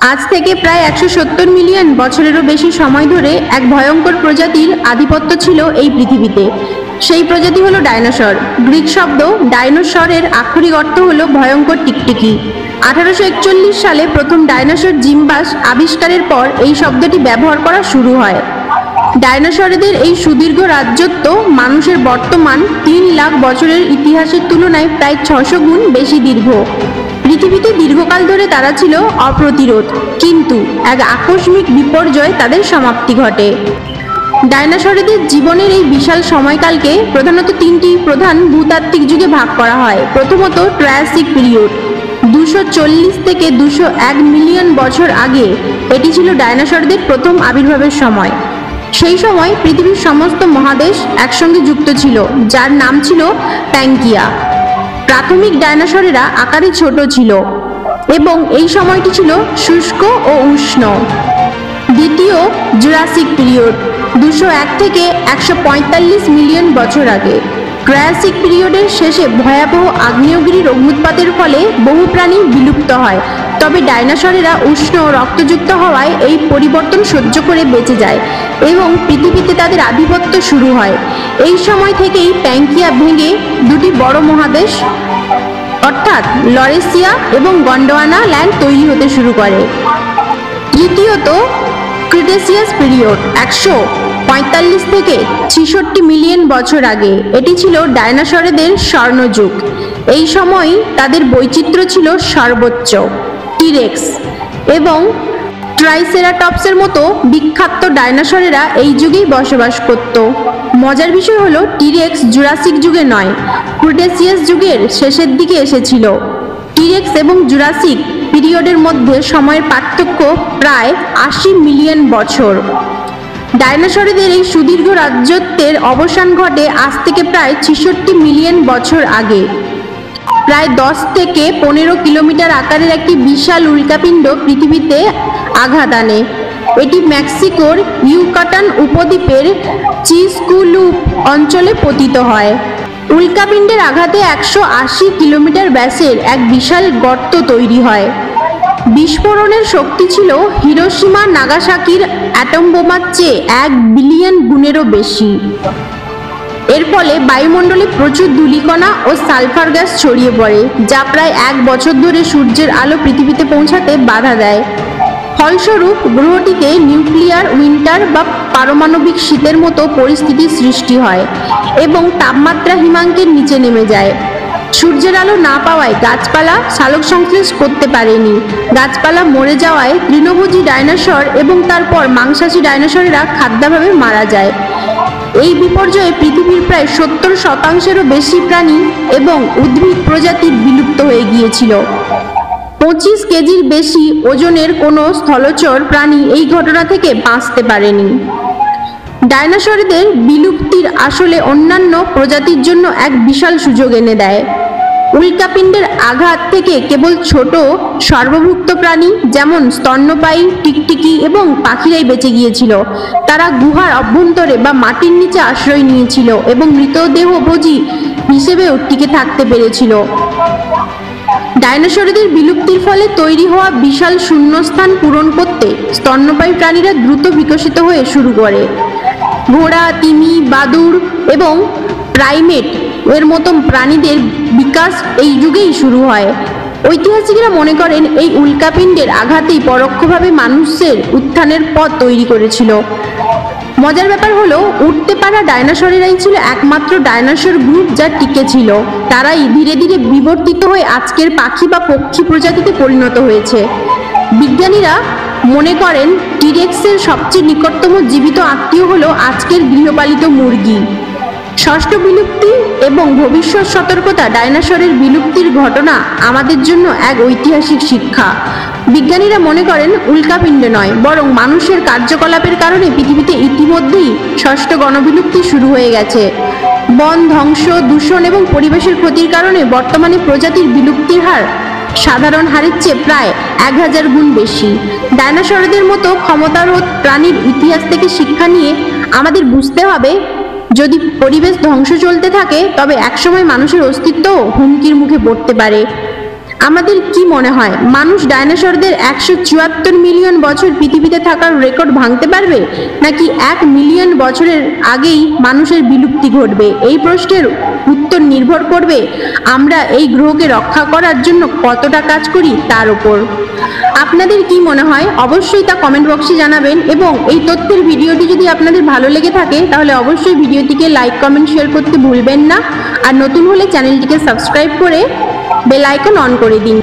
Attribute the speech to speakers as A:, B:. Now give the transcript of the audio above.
A: আজ থেকে প্রায় 170 মিলিয়ন বছরেরও বেশি সময় ধরে এক ভয়ঙ্কর প্রজাতির আধিপত্য ছিল এই পৃথিবীতে। সেই প্রজাতি হলো ডাইনোসর। গ্রিক শব্দ ডাইনোসরের আক্ষরিক অর্থ হলো ভয়ঙ্কর টিকটিকি। 1841 সালে প্রথম ডাইনোসর জিম্বাস আবিষ্কারের পর এই শব্দটি ব্যবহার করা শুরু হয়। ডাইনোসরদের এই সুদীর্ঘ রাজত্ব মানুষের বর্তমান 3 লাখ বছরের ইতিহাসের তুলনায় প্রায় 600 গুণ বেশি দীর্ঘ। পৃথিবীতে দীর্ঘকাল ধরে তারা ছিল অপ্রতিরোধ, কিন্তু এক আকস্মিক বিপর্যয় তাদের সমাপ্তি ঘটে। ডাইনোসরদের জীবনের এই বিশাল সময়কালকে প্রধানত 3টি প্রধান ভূতাত্ত্বিক যুগে ভাগ করা হয়। প্রথমত ট্রায়াসিক পিরিয়ড, 240 থেকে 201 মিলিয়ন বছর আগে। এটি ছিল ডাইনোসরদের প্রথম আবির্ভাবের সময়। সেই সময় পৃথিবীর সমস্ত মহাদেশ একসঙ্গে যুক্ত ছিল, যার নাম ছিল প্যাঙ্কিয়া। প্রাথমিক ডাইনোসরেরা আকারে ছোট ছিল এবং এই সময়টি ছিল শুষ্ক ও উষ্ণ। দ্বিতীয় জুরাসিক পিরিয়ড, 201 থেকে 145 মিলিয়ন বছর আগে। ট্রায়াসিক পিরিয়ডের শেষে ভয়াবহ আগ্নেয়গিরির অগ্ন্যুৎপাতের ফলে বহু প্রাণী বিলুপ্ত হয়, তবে ডাইনোসরেরা উষ্ণ ও রক্তযুক্ত হওয়ায় এই পরিবর্তন সহ্য করে বেঁচে যায় এবং পৃথিবীতে তাদের আধিপত্য শুরু হয়। এই সময় থেকেই প্যাঙ্কিয়া ভেঙে দুটি বড় মহাদেশ অর্থাৎ লরেসিয়া এবং গন্ডোয়ানা ল্যান্ড তৈরি হতে শুরু করে। তৃতীয়ত ক্রিটেসিয়াস পিরিয়ড, 145 থেকে 66 মিলিয়ন বছর আগে। এটি ছিল ডাইনোসরদের স্বর্ণযুগ। এই সময় তাদের বৈচিত্র্য ছিল সর্বোচ্চ। টিরেক্স এবং ট্রাইসেরাটপসের মতো বিখ্যাত ডাইনোসরেরা এই যুগেই বসবাস করত। মজার বিষয় হলো টিরেক্স জুরাসিক যুগে নয়, ক্রিটেসিয়াস যুগের শেষের দিকে এসেছিল। টিরেক্স এবং জুরাসিক পিরিয়ডের মধ্যে সময়ের পার্থক্য প্রায় 80 মিলিয়ন বছর। ডাইনোসরদের এই সুদীর্ঘ রাজত্বের অবসান ঘটে আজ থেকে প্রায় 66 মিলিয়ন বছর আগে। প্রায় 10 থেকে 15 কিলোমিটার আকারের একটি বিশাল উল্কাপিণ্ড পৃথিবীতে আঘাত আনে। এটি মেক্সিকোর ইউকাটান উপদ্বীপের চিসকুলুপ অঞ্চলে পতিত হয়। উল্কাপিণ্ডের আঘাতে 180 কিলোমিটার ব্যাসের এক বিশাল গর্ত তৈরি হয়। বিস্ফোরণের শক্তি ছিল হিরোশিমা নাগাসাকির অ্যাটম বোমার চেয়ে 1 বিলিয়ন গুণেরও বেশি। এর ফলে বায়ুমণ্ডলে প্রচুর ধূলিকণা ও সালফার গ্যাস ছড়িয়ে পড়ে, যা প্রায় 1 বছর ধরে সূর্যের আলো পৃথিবীতে পৌঁছাতে বাধা দেয়। ফলস্বরূপ গ্রহটিতে নিউক্লিয়ার উইন্টার বা পারমাণবিক শীতের মতো পরিস্থিতির সৃষ্টি হয় এবং তাপমাত্রা হিমাঙ্কের নিচে নেমে যায়। সূর্যের আলো না পাওয়ায় গাছপালা সালোক সংশ্লেষ করতে পারেনি। গাছপালা মরে যাওয়ায় তৃণভোজী ডাইনোসর এবং তারপর মাংসাশী ডাইনোসরেরা খাদ্যাভাবে মারা যায়। এই বিপর্যয়ে পৃথিবীর প্রায় 70%-এরও বেশি প্রাণী এবং উদ্ভিদ প্রজাতি বিলুপ্ত হয়ে গিয়েছিল। 25 কেজির বেশি ওজনের কোনো স্থলচর প্রাণী এই ঘটনা থেকে বাঁচতে পারেনি। ডাইনোসরদের বিলুপ্তির আসলে অন্যান্য প্রজাতির জন্য এক বিশাল সুযোগ এনে দেয়। উল্কাপিণ্ডের আঘাত থেকে কেবল ছোট সর্বভুক্ত প্রাণী যেমন স্তন্যপায়ী, টিকটিকি এবং পাখিরাই বেঁচে গিয়েছিল। তারা গুহার অভ্যন্তরে বা মাটির নিচে আশ্রয় নিয়েছিল এবং মৃতদেহভোজী হিসেবেও টিকে থাকতে পেরেছিল। ডাইনোসরদের বিলুপ্তির ফলে তৈরি হওয়া বিশাল শূন্যস্থান পূরণ করতে স্তন্যপায়ী প্রাণীরা দ্রুত বিকশিত হয়ে শুরু করে। ঘোড়া, তিমি, বাদুড় এবং প্রাইমেট এর মতো প্রাণীদের বিকাশ এই যুগেই শুরু হয়। ঐতিহাসিকরা মনে করেন এই উল্কাপিণ্ডের আঘাতেই পরোক্ষভাবে মানুষের উত্থানের পথ তৈরি করেছিল। মজার ব্যাপার হলো উঠতে পারা ডাইনোসরেরাই ছিল একমাত্র ডাইনোসর গ্রুপ যা টিকে ছিল। তারাই ধীরে ধীরে বিবর্তিত হয়ে আজকের পাখি বা পক্ষী প্রজাতিতে পরিণত হয়েছে। বিজ্ঞানীরা মনে করেন টিরেক্সের সবচেয়ে নিকটতম জীবিত আত্মীয় হলো আজকের গৃহপালিত মুরগি। ষষ্ঠ বিলুপ্তি এবং ভবিষ্যৎ সতর্কতা। ডাইনোসরের বিলুপ্তির ঘটনা আমাদের জন্য এক ঐতিহাসিক শিক্ষা। বিজ্ঞানীরা মনে করেন উল্কাপিণ্ড নয়, বরং মানুষের কার্যকলাপের কারণে পৃথিবীতে ইতিমধ্যেই ষষ্ঠ গণবিলুপ্তি শুরু হয়ে গেছে। বন ধ্বংস, দূষণ এবং পরিবেশের ক্ষতির কারণে বর্তমানে প্রজাতির বিলুপ্তির হার সাধারণ হারের চেয়ে প্রায় 1000 গুণ বেশি। ডাইনোসরদের মতো ক্ষমতারোধ প্রাণীর ইতিহাস থেকে শিক্ষা নিয়ে আমাদের বুঝতে হবে, যদি পরিবেশ ধ্বংস চলতে থাকে তবে একসময় মানুষের অস্তিত্বও হুমকির মুখে পড়তে পারে। আমাদের কি মনে হয় মানুষ ডাইনোসরদের 174 মিলিয়ন বছর পৃথিবীতে থাকার রেকর্ড ভাঙতে পারবে, নাকি 1 মিলিয়ন বছরের আগেই মানুষের বিলুপ্তি ঘটবে? এই প্রশ্নের উত্তর নির্ভর করবে আমরা এই গ্রহকে রক্ষা করার জন্য কতটা কাজ করি তার উপর। আপনাদের কি মনে হয় অবশ্যই তা কমেন্ট বক্সে জানাবেন, এবং এই তথ্যের ভিডিওটি যদি আপনাদের ভালো লেগে থাকে তাহলে অবশ্যই ভিডিওটিকে লাইক কমেন্ট শেয়ার করতে ভুলবেন না। আর নতুন হলে চ্যানেলটিকে সাবস্ক্রাইব করে বেল আইকন অন করে দিন।